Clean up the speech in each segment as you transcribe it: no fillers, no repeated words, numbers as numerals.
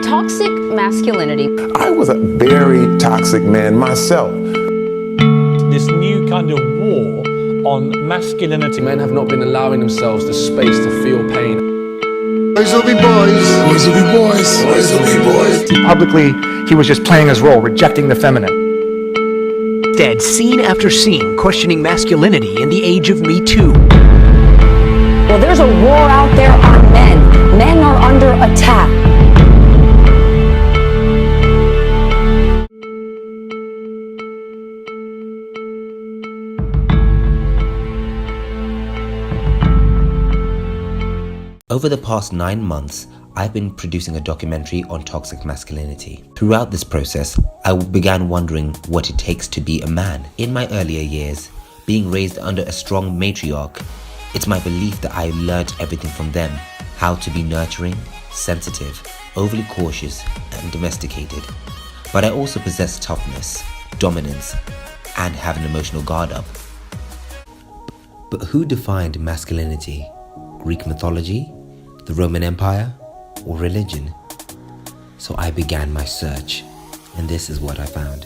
Toxic masculinity. I was a very toxic man myself. This new kind of war on masculinity. Men have not been allowing themselves the space to feel pain. Boys will be boys. Boys will be boys. Boys will be boys. Publicly, he was just playing his role, rejecting the feminine. Instead, scene after scene questioning masculinity in the age of Me Too. Well, there's a war out there on men. Men are under attack. Over the past 9 months, I've been producing a documentary on toxic masculinity. Throughout this process, I began wondering what it takes to be a man. In my earlier years, being raised under a strong matriarch, it's my belief that I learned everything from them. How to be nurturing, sensitive, overly cautious, and domesticated. But I also possess toughness, dominance, and have an emotional guard up. But who defined masculinity? Greek mythology? The Roman Empire, or religion? So I began my search, and this is what I found.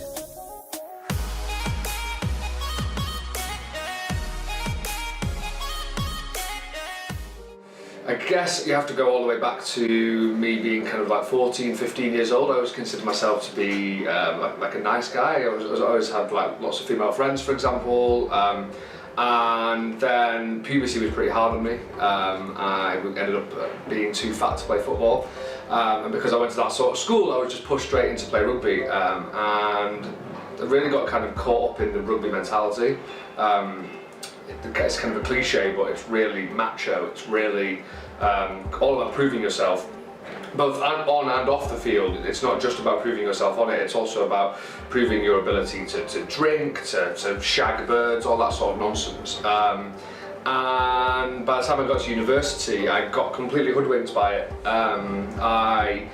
I guess you have to go all the way back to me being kind of like 14, 15 years old. I always considered myself to be like a nice guy. I always had like lots of female friends, for example. And then puberty was pretty hard on me. I ended up being too fat to play football, and because I went to that sort of school, I was just pushed straight into play rugby, and I really got kind of caught up in the rugby mentality. It's kind of a cliche, but it's really macho. It's really all about proving yourself, both on and off the field. It's not just about proving yourself on it, it's also about proving your ability to drink, to shag birds, all that sort of nonsense. And by the time I got to university, I got completely hoodwinked by it. I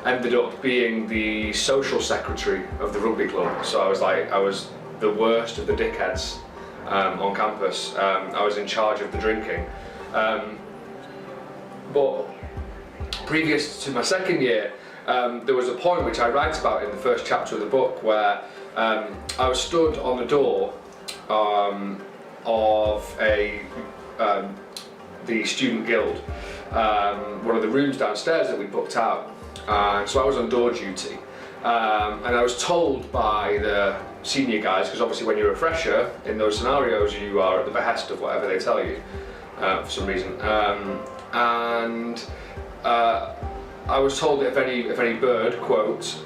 ended up being the social secretary of the rugby club, so I was the worst of the dickheads on campus. I was in charge of the drinking. But previous to my second year, there was a point which I write about in the first chapter of the book where I was stood on the door of the student guild, one of the rooms downstairs that we booked out. So I was on door duty, and I was told by the senior guys, because obviously when you're a fresher in those scenarios you are at the behest of whatever they tell you for some reason. I was told that if any bird, quote,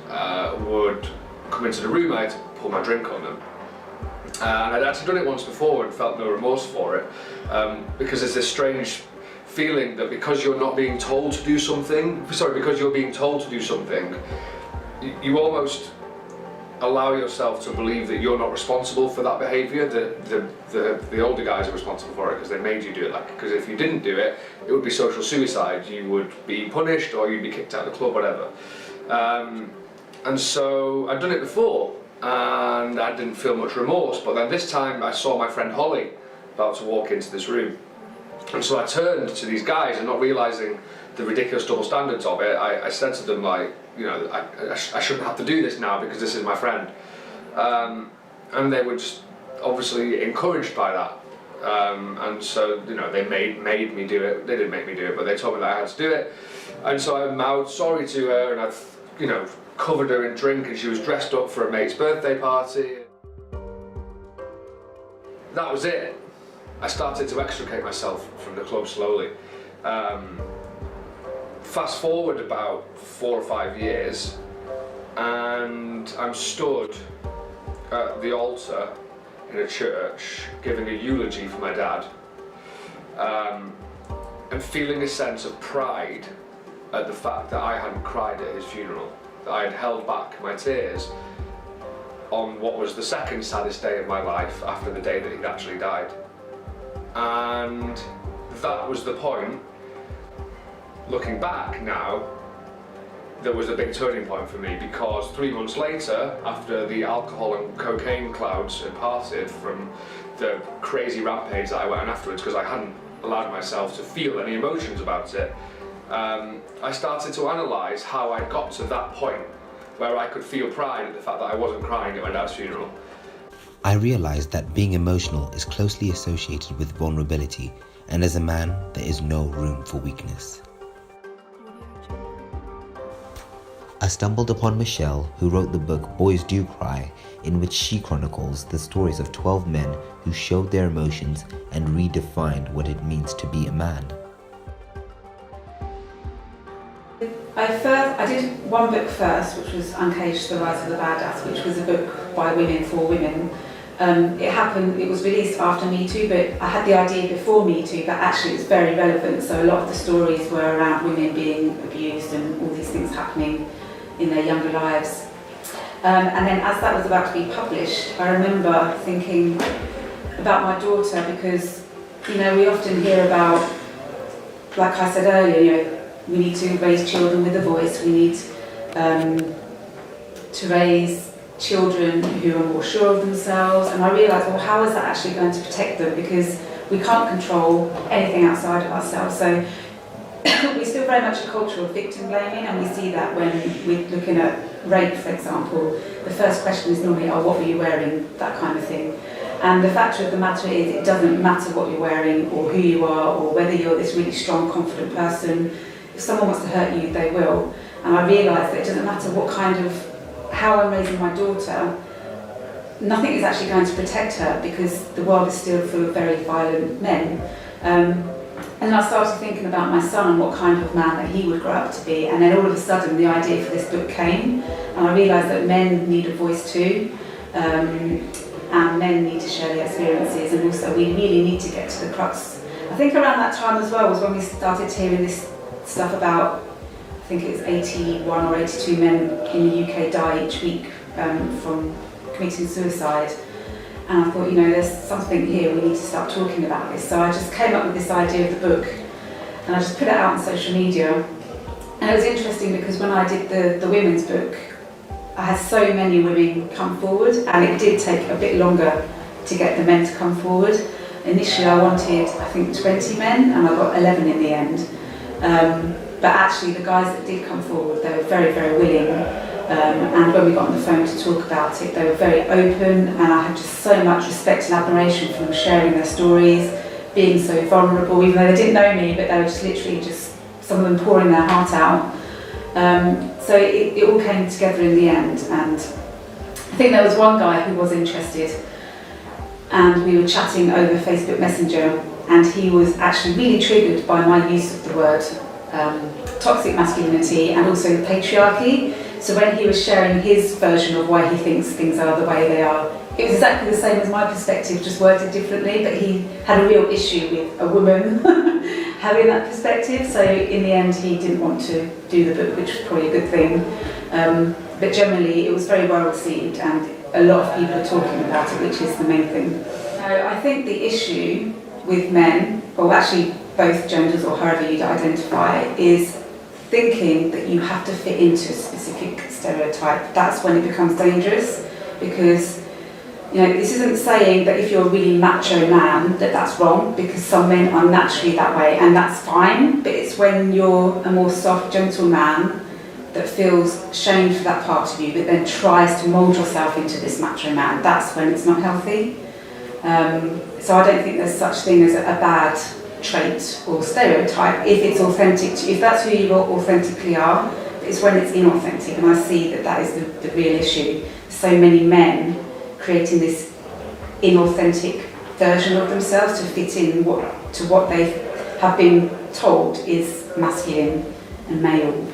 would come into the room, I had to pour my drink on them. And I'd actually done it once before and felt no remorse for it, because there's this strange feeling that because you're being told to do something, you almost allow yourself to believe that you're not responsible for that behaviour. The older guys are responsible for it because they made you do it. Because if you didn't do it, it would be social suicide. You would be punished or you'd be kicked out of the club, whatever. And so I'd done it before and I didn't feel much remorse, but then this time I saw my friend Holly about to walk into this room. And so I turned to these guys and, not realising the ridiculous double standards of it, I said to them, like, you know, I shouldn't have to do this now because this is my friend. And they were just obviously encouraged by that. And so, you know, they made me do it. They didn't make me do it, but they told me that I had to do it. And so I mouthed sorry to her, and I, you know, covered her in drink, and she was dressed up for a mate's birthday party. That was it. I started to extricate myself from the club slowly. Fast forward about 4 or 5 years, and I'm stood at the altar in a church giving a eulogy for my dad, and feeling a sense of pride at the fact that I hadn't cried at his funeral, that I had held back my tears on what was the second saddest day of my life after the day that he'd actually died. And that was the point. Looking back now, there was a big turning point for me, because 3 months later, after the alcohol and cocaine clouds had parted from the crazy rampage that I went on afterwards, because I hadn't allowed myself to feel any emotions about it, I started to analyse how I got to that point where I could feel pride at the fact that I wasn't crying at my dad's funeral. I realized that being emotional is closely associated with vulnerability, and as a man, there is no room for weakness. I stumbled upon Michelle, who wrote the book Boys Do Cry, in which she chronicles the stories of 12 men who showed their emotions and redefined what it means to be a man. I did one book first, which was Uncaged: The Rise of the Badass, which was a book by women for women. It was released after Me Too, but I had the idea before Me Too that actually it's very relevant. So a lot of the stories were around women being abused and all these things happening in their younger lives. And then as that was about to be published, I remember thinking about my daughter, because, you know, we often hear about, like I said earlier, you know, we need to raise children with a voice, we need to raise children who are more sure of themselves, and I realised, well, how is that actually going to protect them? Because we can't control anything outside of ourselves. So we're still very much a culture of victim blaming, and we see that when we're looking at rape, for example. The first question is normally, oh, what were you wearing? That kind of thing. And the fact of the matter is, it doesn't matter what you're wearing or who you are or whether you're this really strong, confident person. If someone wants to hurt you, they will. And I realised that it doesn't matter how I'm raising my daughter, nothing is actually going to protect her, because the world is still full of very violent men. And I started thinking about my son and what kind of man that he would grow up to be, and then all of a sudden the idea for this book came, and I realised that men need a voice too, and men need to share their experiences, and also we really need to get to the crux. I think around that time as well was when we started hearing this stuff about, I think it was 81 or 82 men in the UK die each week from committing suicide. And I thought, you know, there's something here, we need to start talking about this. So I just came up with this idea of the book, and I just put it out on social media. And it was interesting because when I did the women's book, I had so many women come forward, and it did take a bit longer to get the men to come forward. Initially I wanted, I think, 20 men, and I got 11 in the end. But actually the guys that did come forward, they were very, very willing. And when we got on the phone to talk about it, they were very open, and I had just so much respect and admiration for them sharing their stories, being so vulnerable, even though they didn't know me, but they were just literally some of them pouring their heart out. So it all came together in the end, and I think there was one guy who was interested, and we were chatting over Facebook Messenger, and he was actually really triggered by my use of the word toxic masculinity and also patriarchy. So when he was sharing his version of why he thinks things are the way they are, it was exactly the same as my perspective, just worded differently, but he had a real issue with a woman having that perspective. So in the end he didn't want to do the book, which was probably a good thing. But generally it was very well received, and a lot of people are talking about it, which is the main thing. I think the issue with men, or actually both genders or however you'd identify, is thinking that you have to fit into a specific stereotype. That's when it becomes dangerous, because, you know, this isn't saying that if you're a really macho man that that's wrong, because some men are naturally that way and that's fine, but it's when you're a more soft, gentle man that feels shamed for that part of you but then tries to mould yourself into this macho man, that's when it's not healthy. So I don't think there's such thing as a bad trait or stereotype if it's authentic to you, if that's who you authentically are. But it's when it's inauthentic, and I see that is the real issue. So many men creating this inauthentic version of themselves to fit in to what they have been told is masculine and male.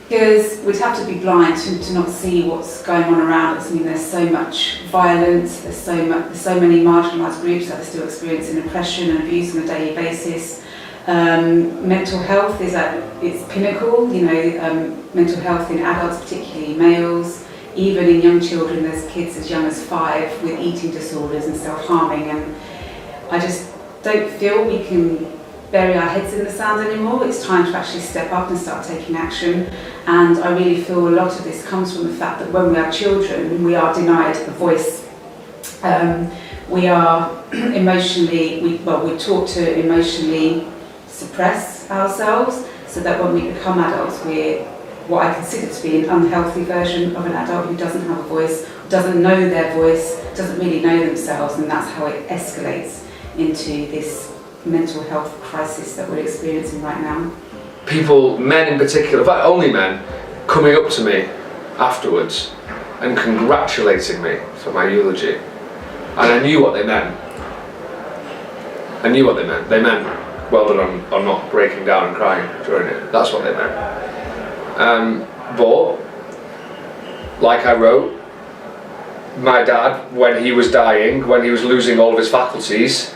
Because we'd have to be blind to not see what's going on around us. I mean, there's so much violence, there's so many marginalised groups that are still experiencing oppression and abuse on a daily basis. Mental health is at its pinnacle, you know, mental health in adults, particularly males. Even in young children, there's kids as young as 5 with eating disorders and self-harming, and I just don't feel we can bury our heads in the sand anymore. It's time to actually step up and start taking action. And I really feel a lot of this comes from the fact that when we are children, we are denied a voice. We are we're taught to emotionally suppress ourselves. so that when we become adults, we're what I consider to be an unhealthy version of an adult who doesn't have a voice, doesn't know their voice, doesn't really know themselves, and that's how it escalates into this mental health crisis that we're experiencing right now. People, men in particular, in fact only men, coming up to me afterwards and congratulating me for my eulogy. And I knew what they meant. I knew what they meant. They meant, well done on not breaking down and crying during it. That's what they meant. But, like I wrote, my dad, when he was dying, when he was losing all of his faculties,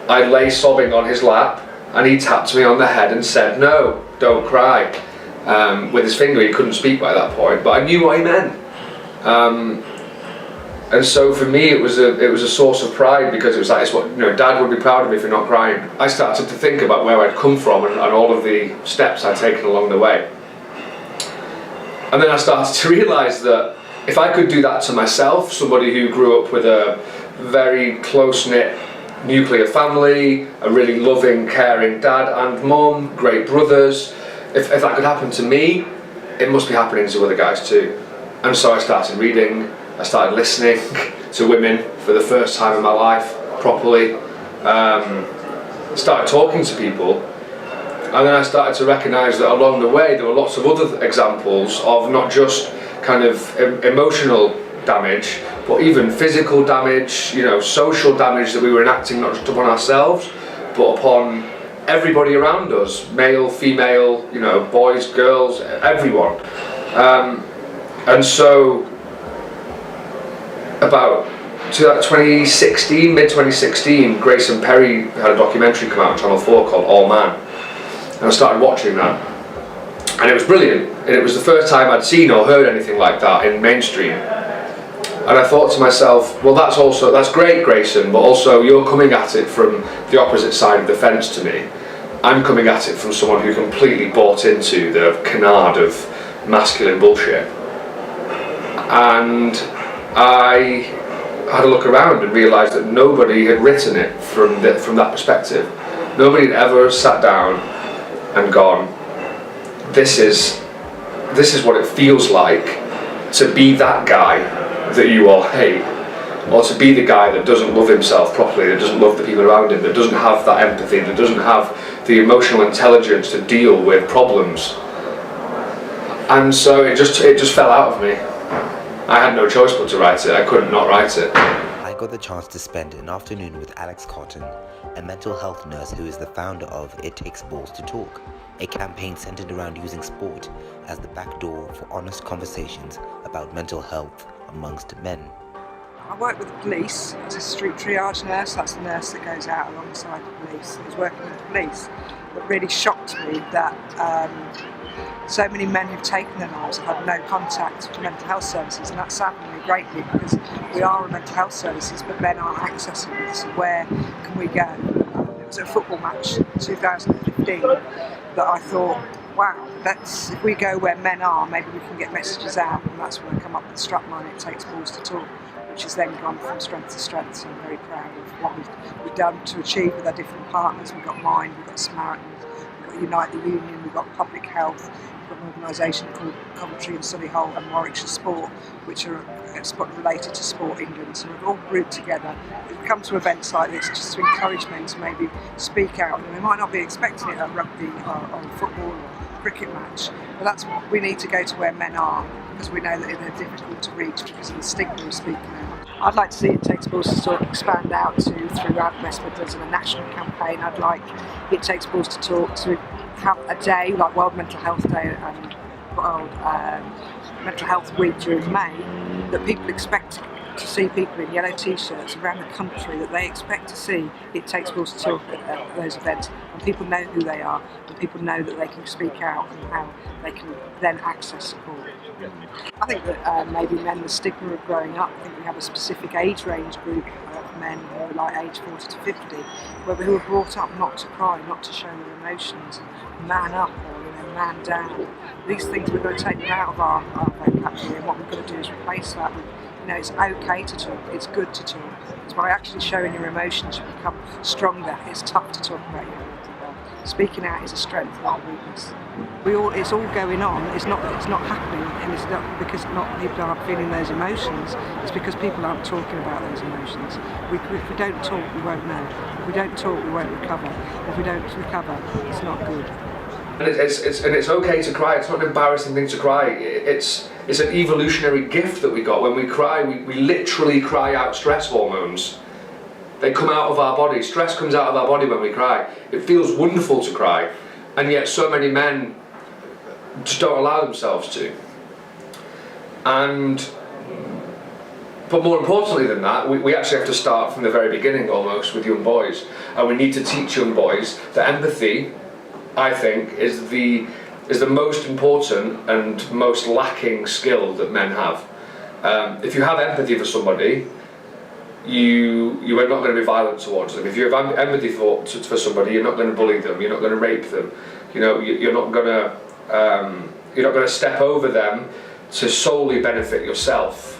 I lay sobbing on his lap and he tapped me on the head and said, no, don't cry. With his finger, he couldn't speak by that point, but I knew what he meant. And so for me, it was a source of pride, because it was like, it's what, Dad would be proud of me for not crying. I started to think about where I'd come from and all of the steps I'd taken along the way. And then I started to realise that if I could do that to myself, somebody who grew up with a very close-knit nuclear family, a really loving, caring dad and mum, great brothers, if that could happen to me, it must be happening to other guys too. And so I started reading, I started listening to women for the first time in my life, properly, started talking to people, and then I started to recognise that along the way there were lots of other examples of not just kind of emotional damage, but even physical damage, social damage that we were enacting not just upon ourselves, but upon everybody around us, male, female, boys, girls, everyone. And so about 2016, mid-2016, Grayson Perry had a documentary come out on Channel 4 called All Man. And I started watching that. And it was brilliant. And it was the first time I'd seen or heard anything like that in mainstream. And I thought to myself, well, that's great, Grayson, but also you're coming at it from the opposite side of the fence to me. I'm coming at it from someone who completely bought into the canard of masculine bullshit. And I had a look around and realised that nobody had written it from that perspective. Nobody had ever sat down and gone, this is what it feels like to be that guy that you all hate, or to be the guy that doesn't love himself properly, that doesn't love the people around him, that doesn't have that empathy, that doesn't have the emotional intelligence to deal with problems. And so it just fell out of me. I had no choice but to write it. I couldn't not write it. I got the chance to spend an afternoon with Alex Cotton, a mental health nurse who is the founder of It Takes Balls to Talk, a campaign centered around using sport as the back door for honest conversations about mental health amongst men. I work with the police as a street triage nurse. That's the nurse that goes out alongside the police. I was working with the police. What really shocked me that so many men who've taken their lives have had no contact with mental health services, and that saddened me greatly, because we are a mental health services, but men aren't accessing this. So where can we go? It was a football match in 2015 that I thought, wow, if we go where men are, maybe we can get messages out, and that's where I come up with the strapline, It Takes Balls to Talk, which has then gone from strength to strength. So I'm very proud of what we've done to achieve with our different partners. We've got Mind, we've got Samaritans, we've got Unite the Union, we've got Public Health, we've got an organisation called Coventry and Solihull and Warwickshire Sport, which are related to Sport England. So we've all grouped together. We've come to events like this just to encourage men to maybe speak out. And they might not be expecting it at rugby or football or cricket match, but that's what we need to go to where men are, because we know that they're difficult to reach because of the stigma of speaking out. I'd like to see It Takes Balls to Talk expand out to throughout the West Midlands in a national campaign. I'd like It Takes Balls to Talk to have a day like World Mental Health Day and World Mental Health Week during May, that people expect to see people in yellow t-shirts around the country, that they expect to see It Takes Balls to Talk at those events, and people know who they are, and people know that they can speak out and how they can then access support. I think that maybe men, the stigma of growing up, I think we have a specific age range group of men who are like age 40 to 50, who are brought up not to cry, not to show their emotions, man up or man down. These things, we're going to take them out of our vocabulary, and what we're going to do is replace that with, it's okay to talk, it's good to talk. It's by actually showing your emotions you become stronger. It's tough to talk about your mental health. Speaking out is a strength, not a weakness. It's all going on. It's not that it's not happening, and it's not because people aren't feeling those emotions. It's because people aren't talking about those emotions. If we don't talk, we won't know. If we don't talk, we won't recover. If we don't recover, it's not good. And it's okay to cry. It's not an embarrassing thing to cry. It's an evolutionary gift that we got. When we cry, we literally cry out stress hormones. They come out of our body. Stress comes out of our body when we cry. It feels wonderful to cry, and yet so many men just don't allow themselves to. But more importantly than that, we actually have to start from the very beginning almost with young boys, and we need to teach young boys that empathy, I think, is the most important and most lacking skill that men have. If you have empathy for somebody, you are not going to be violent towards them. If you have empathy for somebody, you're not going to bully them. You're not going to rape them. You know, you're not going to step over them to solely benefit yourself.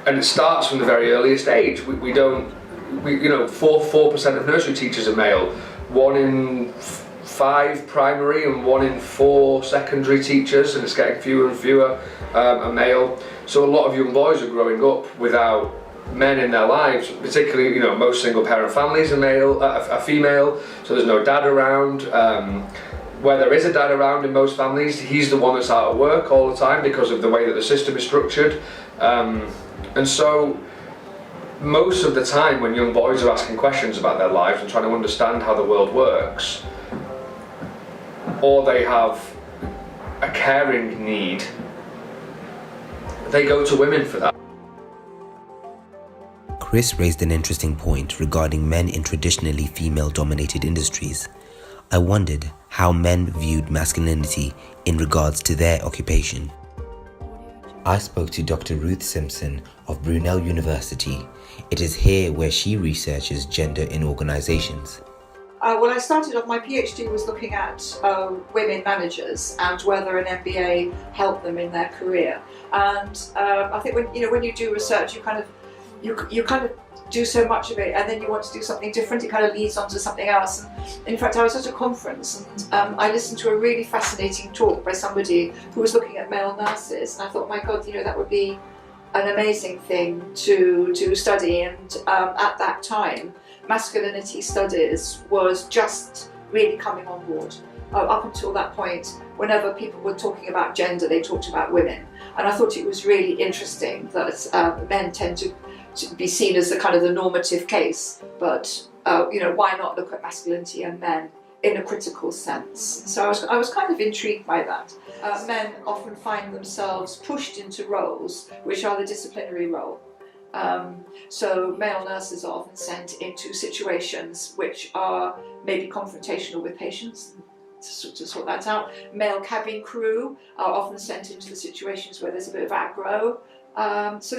And it starts from the very earliest age. 4% of nursery teachers are male. 1 in 5 primary and 1 in 4 secondary teachers, and it's getting fewer and fewer are male. So a lot of young boys are growing up without men in their lives, particularly, most single parent families are female, so there's no dad around. Where there is a dad around in most families, he's the one that's out at work all the time because of the way that the system is structured. And so most of the time when young boys are asking questions about their lives and trying to understand how the world works, or they have a caring need, they go to women for that. Chris raised an interesting point regarding men in traditionally female-dominated industries. I wondered how men viewed masculinity in regards to their occupation. I spoke to Dr. Ruth Simpson of Brunel University. It is here where she researches gender in organizations. When I started off, my PhD was looking at women managers and whether an MBA helped them in their career. And I think when you do research, you kind of do so much of it, and then you want to do something different. It kind of leads on to something else. And in fact, I was at a conference and I listened to a really fascinating talk by somebody who was looking at male nurses, and I thought, my God, that would be an amazing thing to study. And at that time, masculinity studies was just really coming on board. Up until that point, whenever people were talking about gender, they talked about women, and I thought it was really interesting that men tend to be seen as the kind of the normative case, but why not look at masculinity and men in a critical sense? So I was kind of intrigued by that. Men often find themselves pushed into roles which are the disciplinary role. So male nurses are often sent into situations which are maybe confrontational with patients to sort that out. Male cabin crew are often sent into the situations where there's a bit of aggro. So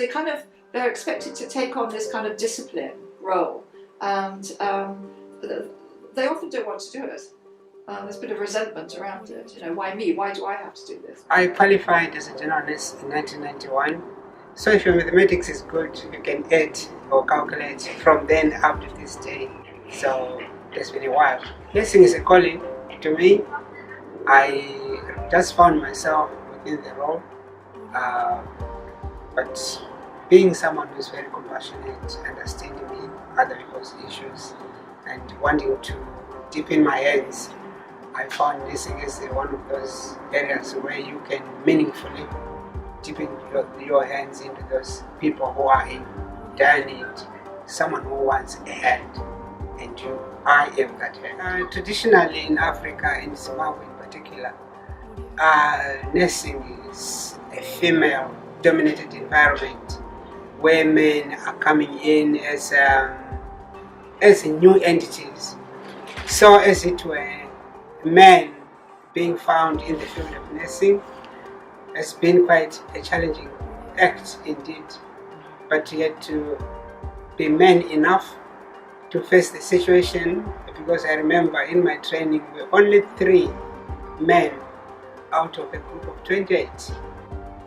they're expected to take on this kind of discipline role, and they often don't want to do it. There's a bit of resentment around it. Why me? Why do I have to do this? I qualified as a general nurse in 1991. So if your mathematics is good, you can add or calculate from then up to this day. So it's been a while. Nursing is a calling to me. I just found myself within the role, but being someone who's very compassionate, understanding other people's issues, and wanting to deepen my hands, I found nursing is one of those areas where you can meaningfully deepen your hands into those people who are in dire need, someone who wants a hand, and I am that hand. Traditionally in Africa, in Zimbabwe in particular, nursing is a female-dominated environment where men are coming in as new entities. So as it were, men being found in the field of nursing has been quite a challenging act indeed, but yet to be men enough to face the situation, because I remember in my training we were only 3 men out of a group of 28.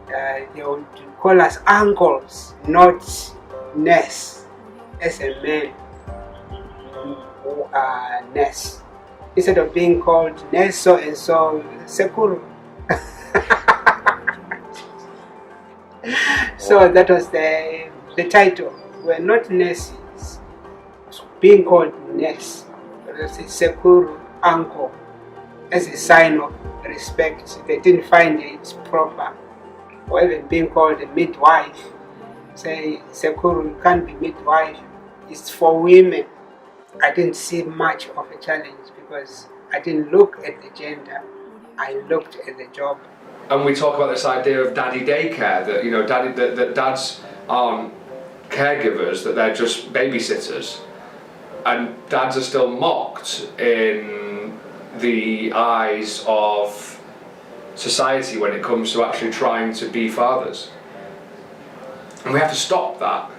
They would call us uncles, not nurse, as a man who are nurse. instead of being called nurse so and so, Sekuru. So that was the title. We're not nurses. Being called nurse, Sekuru uncle, as a sign of respect. They didn't find it proper. Or even being called a midwife. Say, Sekuru, you can't be midwife. It's for women. I didn't see much of a challenge because I didn't look at the gender. I looked at the job. And we talk about this idea of daddy daycare, that, you know, that dads aren't caregivers, that they're just babysitters. And dads are still mocked in the eyes of society when it comes to actually trying to be fathers. And we have to stop that.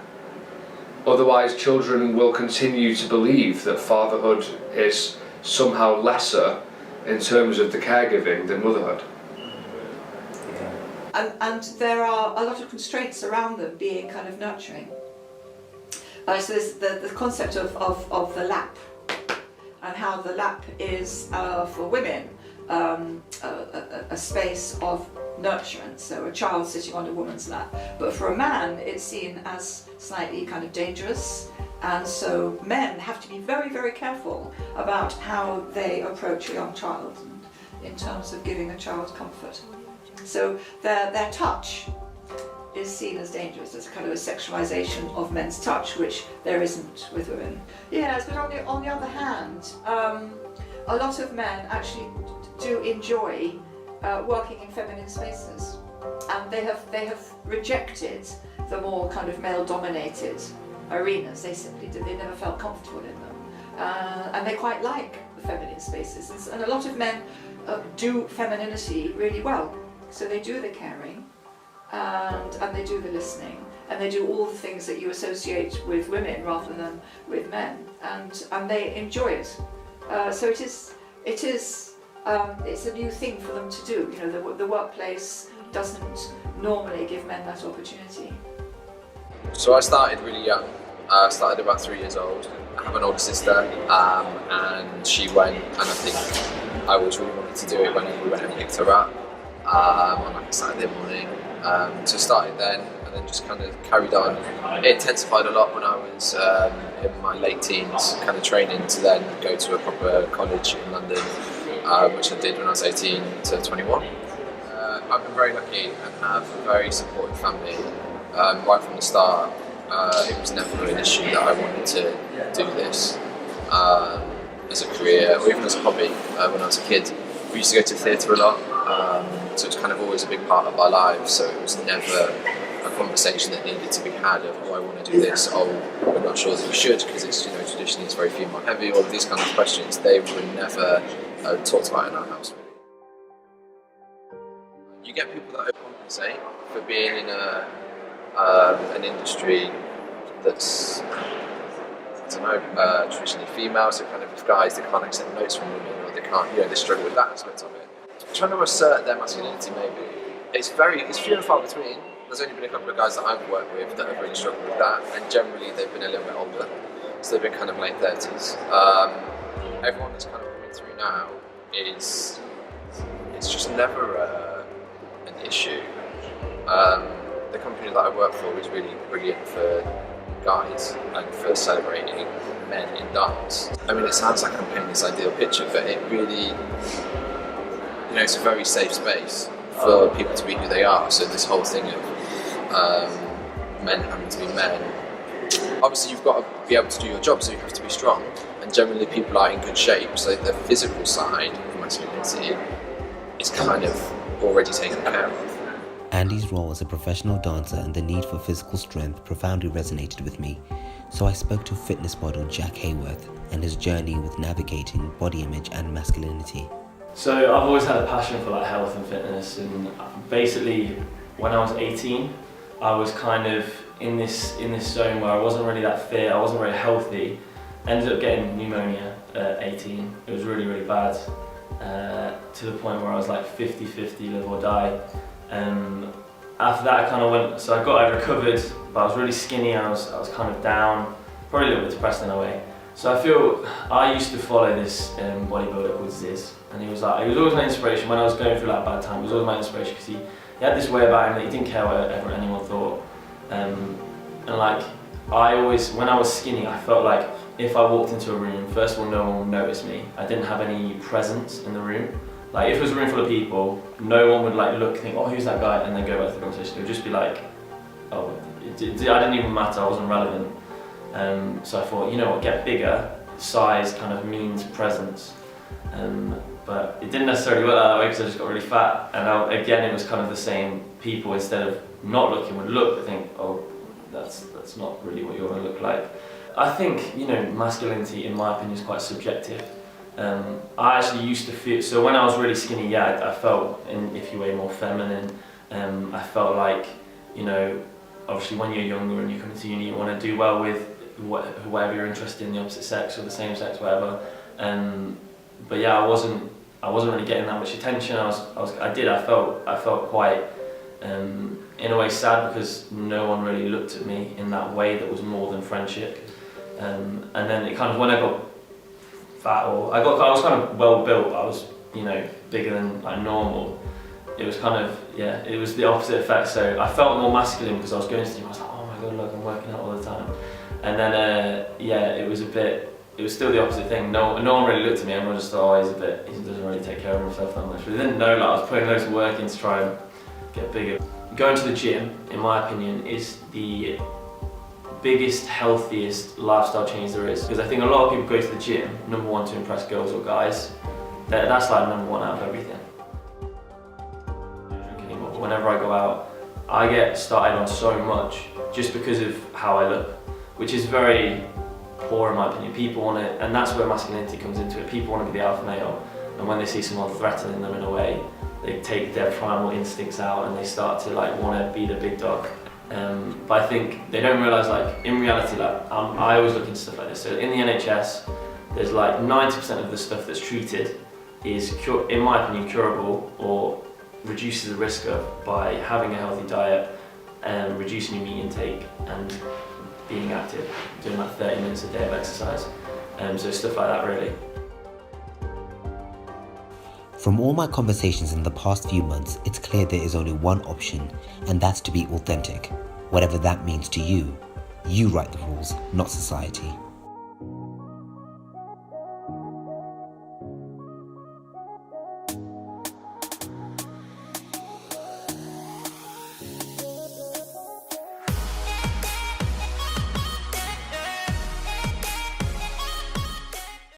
Otherwise, children will continue to believe that fatherhood is somehow lesser in terms of the caregiving than motherhood. And there are a lot of constraints around them being kind of nurturing. So there's the concept of the lap, and how the lap is for women a space of nurturance, so a child sitting on a woman's lap. But for a man, it's seen as slightly kind of dangerous, and so men have to be very, very careful about how they approach a young child in terms of giving a child comfort. So their touch is seen as dangerous. It's kind of a sexualization of men's touch, which there isn't with women. Yes, but on the other hand, a lot of men actually do enjoy working in feminine spaces, and they have rejected the more kind of male-dominated arenas. They simply did. They never felt comfortable in them, and they quite like the feminine spaces. And a lot of men do femininity really well. So they do the caring, and they do the listening, and they do all the things that you associate with women rather than with men, and they enjoy it. So it's a new thing for them to do. You know, the workplace doesn't normally give men that opportunity. So I started really young. I started about 3 years old. I have an older sister, and she went, and I think I always really wanted to do it when we went and picked her up on like a Saturday morning. So started then, and then just kind of carried on. It intensified a lot when I was in my late teens, kind of training to then go to a proper college in London, which I did when I was 18 to 21. I've been very lucky and have a very supportive family. Right from the start, it was never an issue that I wanted to do this as a career or even as a hobby. When I was a kid, we used to go to theatre a lot, so it was kind of always a big part of our lives. So it was never a conversation that needed to be had of, oh, I want to do this, oh, we're not sure that we should because it's, you know, traditionally it's very female heavy. All of these kind of questions, they were never talked about in our house. You get people that overcompensate for being in an industry that's, I don't know, traditionally female, so kind of with guys that can't accept notes from women, or they can't, you know, they struggle with that aspect of it. Trying to assert their masculinity, maybe, it's few and far between. There's only been a couple of guys that I've worked with that have really struggled with that, and generally they've been a little bit older, so they've been kind of late 30s. Everyone that's kind of coming through now it's just never an issue. The company that I work for is really brilliant for guys and for celebrating men in dance. I mean, it sounds like I'm painting this ideal picture, but it really, you know, it's a very safe space for people to be who they are. So this whole thing of men having to be men, obviously you've got to be able to do your job, so you have to be strong. And generally people are in good shape, so the physical side of masculinity is kind of already taken care of. Andy's role as a professional dancer and the need for physical strength profoundly resonated with me, so I spoke to fitness model Jack Hayworth and his journey with navigating body image and masculinity. So I've always had a passion for like health and fitness, and basically when I was 18 I was kind of in this zone where I wasn't really that fit, I wasn't very healthy. Ended up getting pneumonia at 18. It was really, really bad, to the point where I was like 50-50, live or die. After that I kind of went, so I recovered, but I was really skinny, I was kind of down, probably a little bit depressed in a way. So I feel I used to follow this bodybuilder called Ziz, and he was always my inspiration when I was going through like a bad time. He was always my inspiration because he had this way about him that he didn't care whatever anyone thought. And like I always, when I was skinny, I felt like if I walked into a room, first of all, no one would notice me. I didn't have any presence in the room. Like if it was a room full of people, no one would like look, think, oh, who's that guy, and then go back to the conversation. It would just be like, oh, I didn't even matter. I wasn't relevant. So I thought, you know what, get bigger. Size kind of means presence. But it didn't necessarily work that way because I just got really fat. And again, it was kind of the same. People, instead of not looking, would look and think, oh, that's not really what you're going to look like. I think, you know, masculinity, in my opinion, is quite subjective. I actually used to feel, so when I was really skinny, yeah, I felt, if you were more feminine. I felt like, you know, obviously when you're younger and you come into uni, you want to do well with whoever you're interested in, the opposite sex or the same sex, whatever. But yeah, I wasn't really getting that much attention. I felt quite, in a way, sad because no one really looked at me in that way that was more than friendship. And then it kind of, when I got fat, or I was kind of well built, I was, you know, bigger than like normal. It was kind of, yeah, it was the opposite effect. So I felt more masculine because I was going to the gym. I was like, oh my god, look, I'm working out all the time. And then, yeah, it was still the opposite thing. No one really looked at me. Everyone just thought, oh, he doesn't really take care of himself that much. But they didn't know, like, I was putting loads of work in to try and get bigger. Going to the gym, in my opinion, is the biggest, healthiest lifestyle change there is. Because I think a lot of people go to the gym, number one, to impress girls or guys. That's like number one out of everything. Whenever I go out, I get started on so much just because of how I look, which is very poor in my opinion. People want to, and that's where masculinity comes into it. People want to be the alpha male, and when they see someone threatening them in a way, they take their primal instincts out and they start to like want to be the big dog. But I think they don't realise, like, in reality, like, I always look into stuff like this. So in the NHS, there's like 90% of the stuff that's treated is, in my opinion, curable or reduces the risk of by having a healthy diet and reducing your meat intake and being active, doing like 30 minutes a day of exercise. So stuff like that, really. From all my conversations in the past few months, it's clear there is only one option, and that's to be authentic. Whatever that means to you. You write the rules, not society.